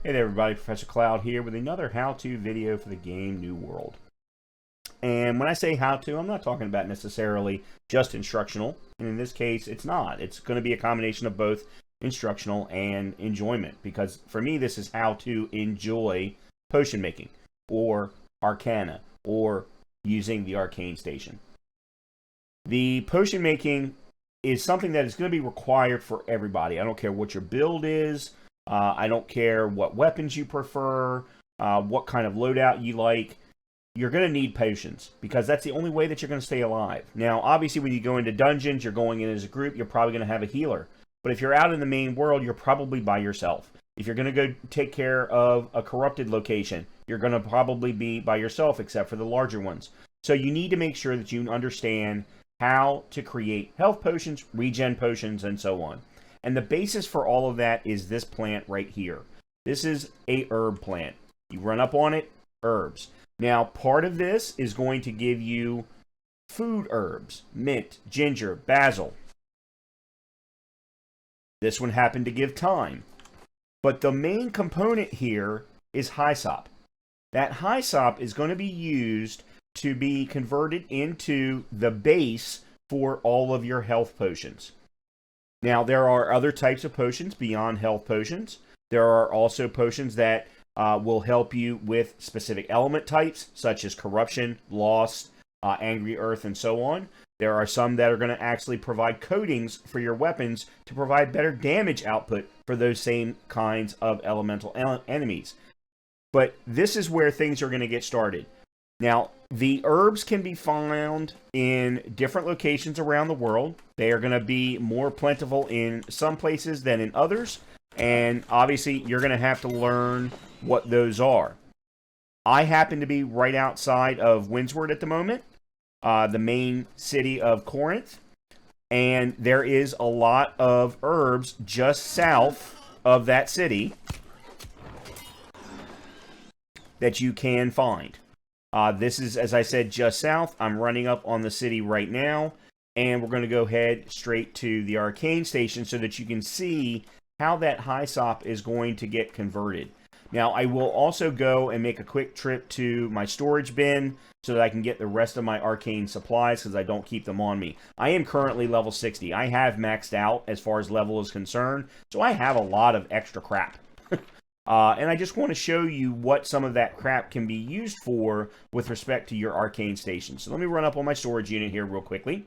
Hey there everybody, Professor Cloud here with another how-to video for the game New World. And when I say how-to, I'm not talking about necessarily just instructional. And in this case, it's not. It's going to be a combination of both instructional and enjoyment. Because for me, this is how to enjoy potion making, or Arcana, or using the Arcane Station. The potion making is something that is going to be required for everybody. I don't care what your build is. I don't care what weapons you prefer, what kind of loadout you like. You're going to need potions because that's the only way that you're going to stay alive. Now, obviously, when you go into dungeons, you're going in as a group, you're probably going to have a healer. But if you're out in the main world, you're probably by yourself. If you're going to go take care of a corrupted location, you're going to probably be by yourself, except for the larger ones. So you need to make sure that you understand how to create health potions, regen potions, and so on. And the basis for all of that is this plant right here. This is a herb plant. You run up on it, herbs. Now, part of this is going to give you food herbs, mint, ginger, basil. This one happened to give thyme. But the main component here is hyssop. That hyssop is going to be used to be converted into the base for all of your health potions. Now, there are other types of potions beyond health potions. There are also potions that will help you with specific element types, such as corruption, loss, angry earth, and so on. There are some that are going to actually provide coatings for your weapons to provide better damage output for those same kinds of elemental enemies. But this is where things are going to get started. Now, the herbs can be found in different locations around the world. They are going to be more plentiful in some places than in others. And obviously, you're going to have to learn what those are. I happen to be right outside of Windsward at the moment, the main city of Corinth. And there is a lot of herbs just south of that city that you can find. This is, as I said, just south. I'm running up on the city right now, and we're going to go head straight to the Arcane Station so that you can see how that hyssop is going to get converted. Now, I will also go and make a quick trip to my storage bin so that I can get the rest of my Arcane supplies because I don't keep them on me. I am currently level 60. I have maxed out as far as level is concerned, so I have a lot of extra crap. And I just want to show you what some of that crap can be used for with respect to your Arcane Station. So let me run up on my storage unit here real quickly.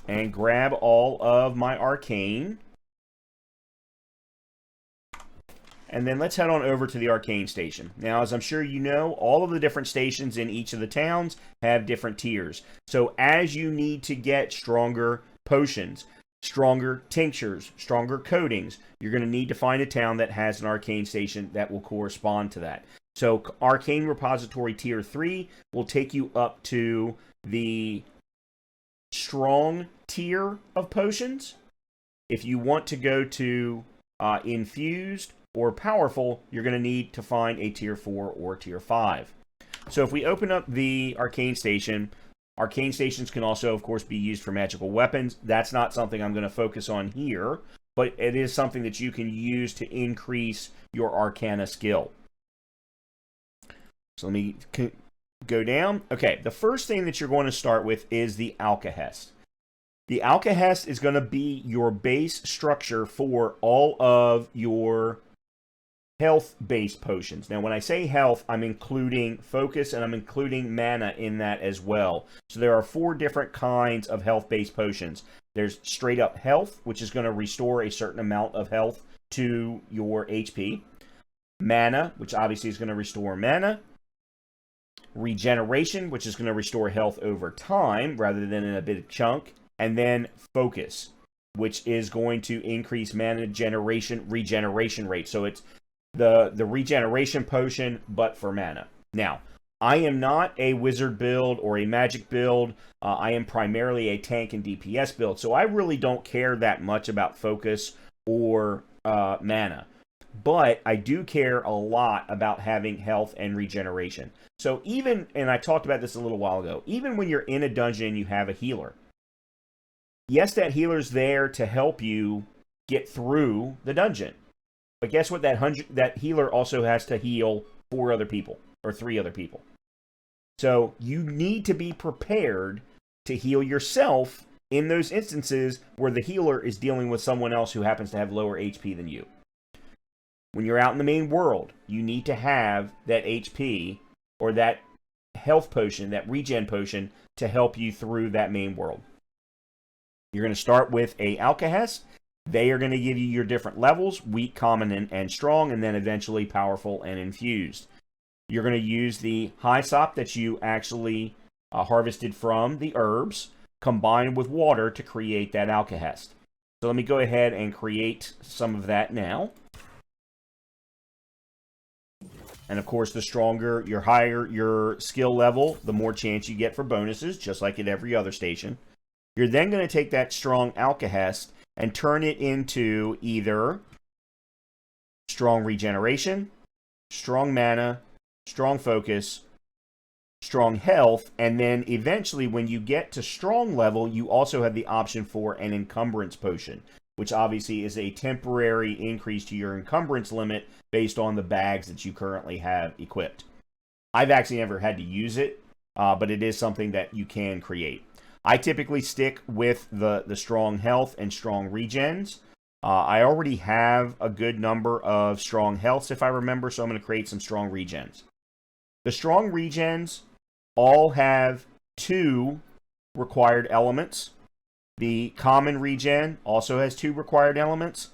And grab all of my Arcane. And then let's head on over to the Arcane Station. Now, as I'm sure you know, all of the different stations in each of the towns have different tiers. So as you need to get stronger potions, stronger tinctures, stronger coatings, you're going to need to find a town that has an Arcane Station that will correspond to that. So Arcane Repository Tier 3 will take you up to the strong tier of potions. If you want to go to infused or powerful, you're going to need to find a Tier 4 or Tier 5. So if we open up the Arcane Station, Arcane Stations can also, of course, be used for magical weapons. That's not something I'm going to focus on here, but it is something that you can use to increase your Arcana skill. So let me go down. Okay, the first thing that you're going to start with is the Alkahest. The Alkahest is going to be your base structure for all of your health-based potions. Now, when I say health, I'm including focus and I'm including mana in that as well. So there are 4 different kinds of health-based potions. There's straight-up health, which is going to restore a certain amount of health to your HP. Mana, which obviously is going to restore mana. Regeneration, which is going to restore health over time rather than in a big chunk. And then focus, which is going to increase mana regeneration rate. So it's the regeneration potion, but for mana. Now, I am not a wizard build or a magic build. I am primarily a tank and DPS build, so I really don't care that much about focus or mana. But I do care a lot about having health and regeneration. So even, and I talked about this a little while ago, even when you're in a dungeon and you have a healer, yes, that healer's there to help you get through the dungeon. But guess what? That healer also has to heal 4 other people or 3 other people. So you need to be prepared to heal yourself in those instances where the healer is dealing with someone else who happens to have lower HP than you. When you're out in the main world, you need to have that HP or that health potion, that regen potion, to help you through that main world. You're going to start with a Alcahest. They are going to give you your different levels, weak, common, and strong, and then eventually powerful and infused. You're going to use the Hyssop that you actually harvested from the herbs, combined with water to create that Alcahest. So let me go ahead and create some of that now. And of course, the stronger, your higher your skill level, the more chance you get for bonuses, just like at every other station. You're then going to take that strong Alcahest and turn it into either strong regeneration, strong mana, strong focus, strong health, and then eventually when you get to strong level, you also have the option for an encumbrance potion, which obviously is a temporary increase to your encumbrance limit based on the bags that you currently have equipped. I've actually never had to use it, but it is something that you can create. I typically stick with the strong health and strong regens. I already have a good number of strong healths, if I remember, so I'm going to create some strong regens. The strong regens all have 2 required elements. The common regen also has 2 required elements.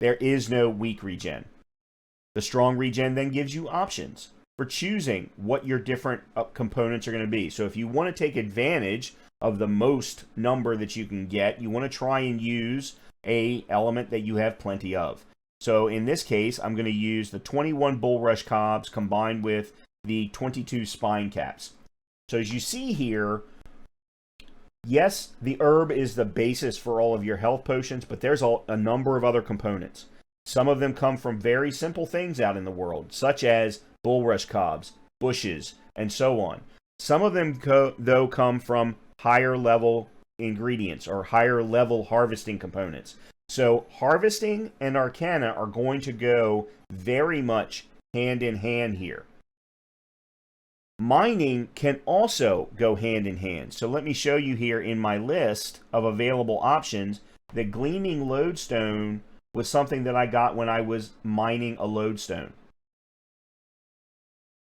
There is no weak regen. The strong regen then gives you options for choosing what your different components are going to be. So if you want to take advantage of the most number that you can get, you want to try and use a element that you have plenty of. So in this case, I'm going to use the 21 bulrush cobs combined with the 22 spine caps. So as you see here, yes, the herb is the basis for all of your health potions, but there's a number of other components. Some of them come from very simple things out in the world, such as bulrush cobs, bushes, and so on. Some of them, though, come from higher level ingredients or higher level harvesting components. So harvesting and arcana are going to go very much hand in hand here. Mining can also go hand in hand. So let me show you here in my list of available options. The gleaming lodestone was something that I got when I was mining a lodestone.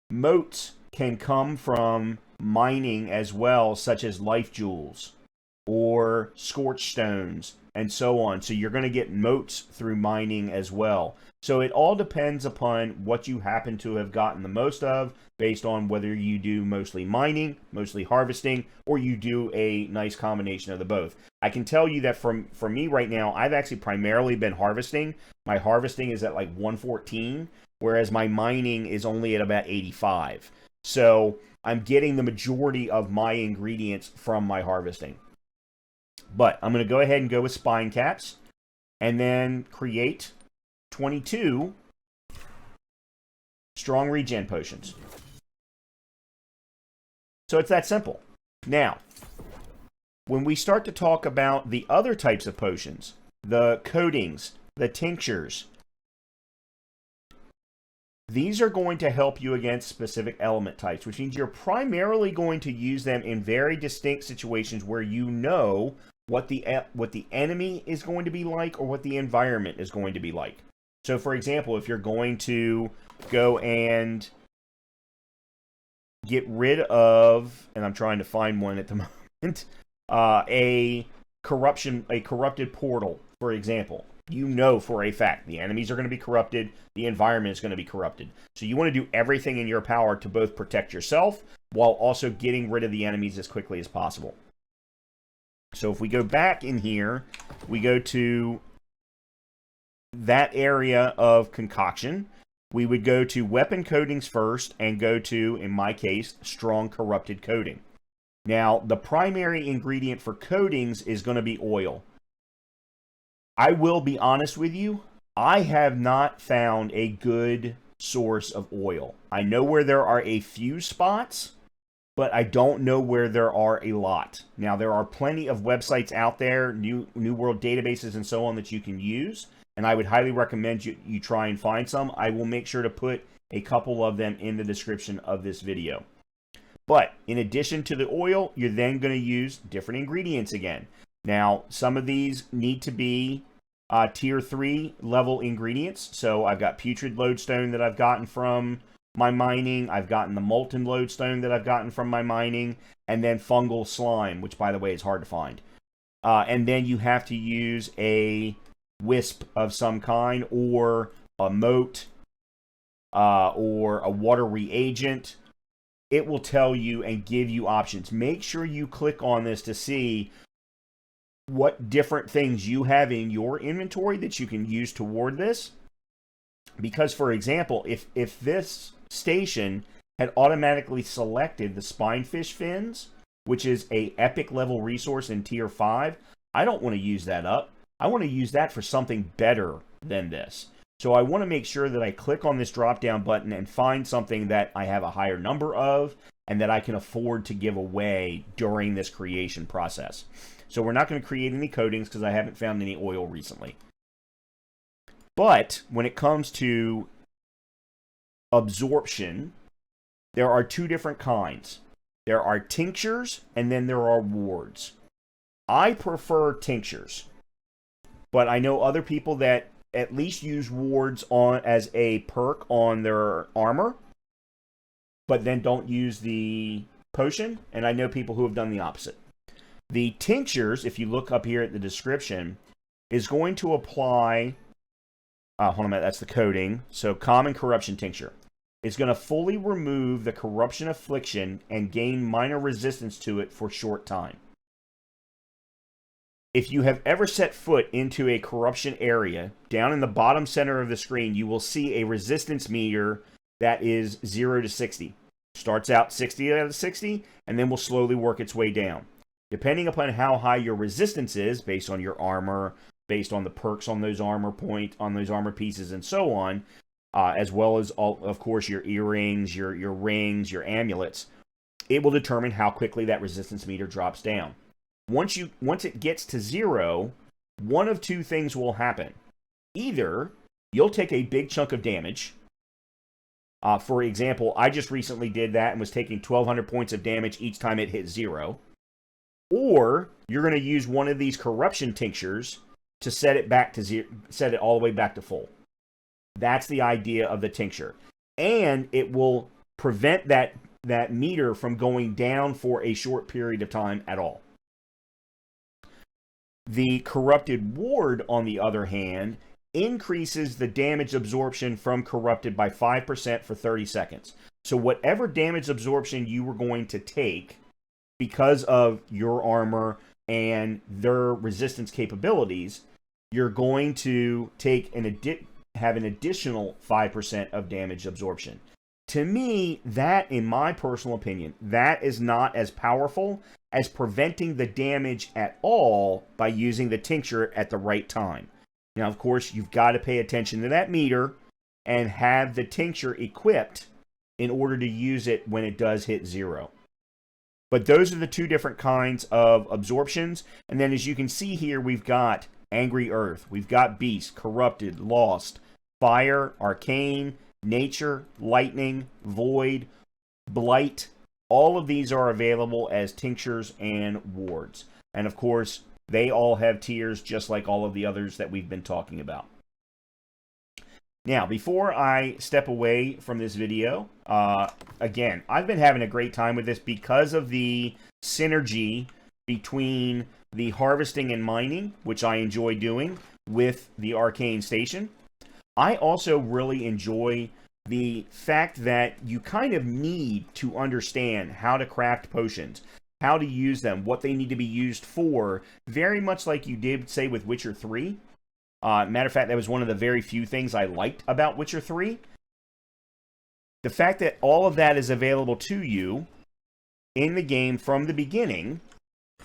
Motes can come from mining as well, such as life jewels or scorch stones and so on. So you're going to get motes through mining as well. So it all depends upon what you happen to have gotten the most of, based on whether you do mostly mining, mostly harvesting, or you do a nice combination of the both. I can tell you that for me right now, I've actually primarily been harvesting. My harvesting is at like 114, whereas my mining is only at about 85. So I'm getting the majority of my ingredients from my harvesting. But I'm going to go ahead and go with spine caps, and then create 22 strong regen potions. So it's that simple. Now, when we start to talk about the other types of potions, the coatings, the tinctures, these are going to help you against specific element types, which means you're primarily going to use them in very distinct situations where you know what the enemy is going to be like or what the environment is going to be like. So, for example, if you're going to go and get rid of, and I'm trying to find one at the moment, a corrupted portal, for example, you know for a fact the enemies are going to be corrupted, the environment is going to be corrupted. So you want to do everything in your power to both protect yourself while also getting rid of the enemies as quickly as possible. So if we go back in here, we go to that area of concoction. We would go to weapon coatings first and go to, in my case, strong corrupted coating. Now, the primary ingredient for coatings is going to be oil. I will be honest with you, I have not found a good source of oil. I know where there are a few spots, but I don't know where there are a lot. Now, there are plenty of websites out there, New World databases and so on that you can use. and I would highly recommend you try and find some. I will make sure to put a couple of them in the description of this video. But in addition to the oil, you're then going to use different ingredients again. Now, some of these need to be tier 3 level ingredients. So I've got putrid lodestone that I've gotten from my mining. I've gotten the molten lodestone that I've gotten from my mining. And then fungal slime, which, by the way, is hard to find. And then you have to use a wisp of some kind, or a moat, or a water reagent. It will tell you and give you options. Make sure you click on this to see what different things you have in your inventory that you can use toward this. Because, for example, if this station had automatically selected the spinefish fins, which is a epic level resource in tier 5, I don't want to use that up. I want to use that for something better than this. So I want to make sure that I click on this drop down button and find something that I have a higher number of and that I can afford to give away during this creation process. So we're not going to create any coatings because I haven't found any oil recently. But when it comes to absorption, there are two different kinds. There are tinctures and then there are wards. I prefer tinctures, but I know other people that at least use wards on as a perk on their armor, but then don't use the potion, and I know people who have done the opposite. The tinctures, if you look up here at the description, is going to apply, hold on a minute, that's the coding, so common corruption tincture. It's going to fully remove the corruption affliction and gain minor resistance to it for short time. If you have ever set foot into a corruption area, down in the bottom center of the screen, you will see a resistance meter that is 0 to 60. Starts out 60 out of 60, and then will slowly work its way down. Depending upon how high your resistance is, based on your armor, based on the perks on those armor pieces, and so on, as well as, of course, your earrings, your rings, your amulets, it will determine how quickly that resistance meter drops down. Once it gets to 0, one of two things will happen. Either you'll take a big chunk of damage. For example, I just recently did that and was taking 1,200 points of damage each time it hit 0. Or you're going to use one of these corruption tinctures to set it back to 0, set it all the way back to full. That's the idea of the tincture. And it will prevent that meter from going down for a short period of time at all. The corrupted ward, on the other hand, increases the damage absorption from corrupted by 5% for 30 seconds. So whatever damage absorption you were going to take because of your armor and their resistance capabilities, you're going to take have an additional 5% of damage absorption. To me, that, in my personal opinion, that is not as powerful as preventing the damage at all by using the tincture at the right time. Now, of course, you've got to pay attention to that meter and have the tincture equipped in order to use it when it does hit 0. But those are the two different kinds of absorptions. And then, as you can see here, we've got Angry Earth, we've got Beast, Corrupted, Lost, Fire, Arcane, Nature, Lightning, Void, Blight. All of these are available as tinctures and wards. And of course, they all have tiers just like all of the others that we've been talking about. Now, before I step away from this video, again, I've been having a great time with this because of the synergy between the harvesting and mining, which I enjoy doing, with the Arcane Station. I also really enjoy the fact that you kind of need to understand how to craft potions, how to use them, what they need to be used for, very much like you did, say, with Witcher 3. Matter of fact, that was one of the very few things I liked about Witcher 3. The fact that all of that is available to you in the game from the beginning,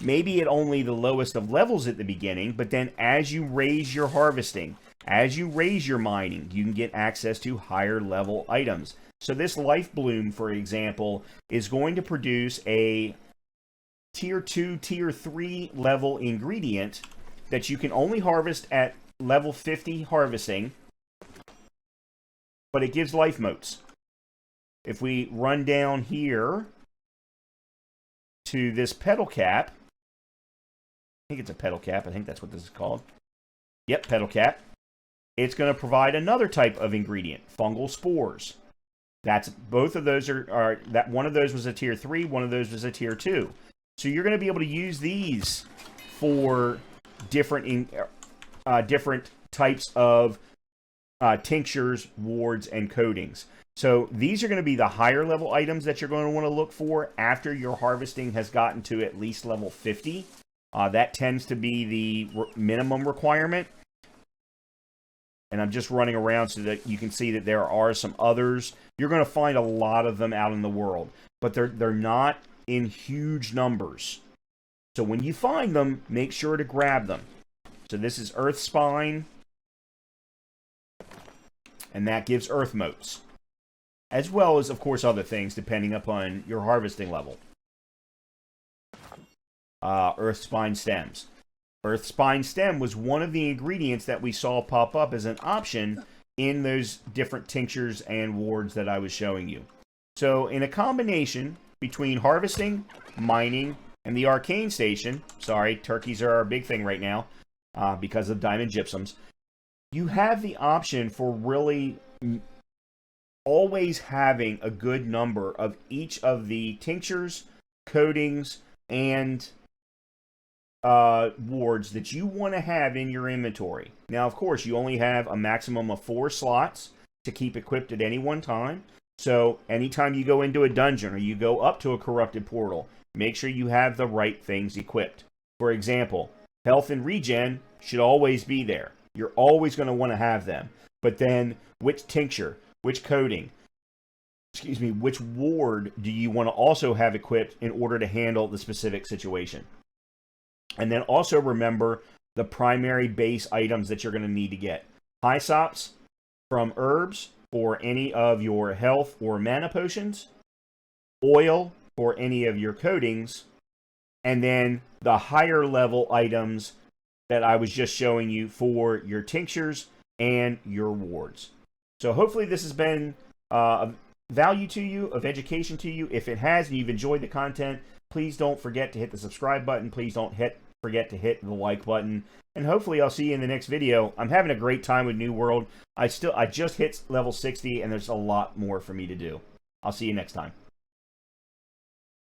maybe at only the lowest of levels at the beginning, but then as you raise your harvesting, as you raise your mining, you can get access to higher level items. So this Life Bloom, for example, is going to produce a tier 2, tier 3 level ingredient that you can only harvest at level 50 harvesting, but it gives life motes. If we run down here to this petal cap, I think it's a petal cap. I think that's what this is called. Yep, petal cap. It's going to provide another type of ingredient, fungal spores. That's both of those are that one of those was a tier 3, one of those was a tier 2. So you're going to be able to use these for different different types of tinctures, wards, and coatings. So these are going to be the higher level items that you're going to want to look for after your harvesting has gotten to at least level 50. That tends to be the minimum requirement. And I'm just running around so that you can see that there are some others. You're going to find a lot of them out in the world, but they're not in huge numbers. So when you find them, make sure to grab them. So this is Earth Spine, and that gives Earth Motes, as well as, of course, other things depending upon your harvesting level. Earth Spine Stems. Earth Spine Stem was one of the ingredients that we saw pop up as an option in those different tinctures and wards that I was showing you. So in a combination between harvesting, mining, and the Arcane Station, sorry, turkeys are our big thing right now because of diamond gypsums, you have the option for really always having a good number of each of the tinctures, coatings, and wards that you want to have in your inventory. Now, of course, you only have a maximum of 4 slots to keep equipped at any one time. So anytime you go into a dungeon or you go up to a corrupted portal, make sure you have the right things equipped. For example, health and regen should always be there. You're always going to want to have them. But then, which tincture, which coating, which ward do you want to also have equipped in order to handle the specific situation? And then also remember the primary base items that you're going to need to get. Hysops from herbs for any of your health or mana potions. Oil for any of your coatings. And then the higher level items that I was just showing you for your tinctures and your wards. So hopefully this has been of value to you, of education to you. If it has and you've enjoyed the content, please don't forget to hit the subscribe button. Please don't forget to hit the like button. And hopefully I'll see you in the next video. I'm having a great time with New World. I just hit level 60 and there's a lot more for me to do. I'll see you next time.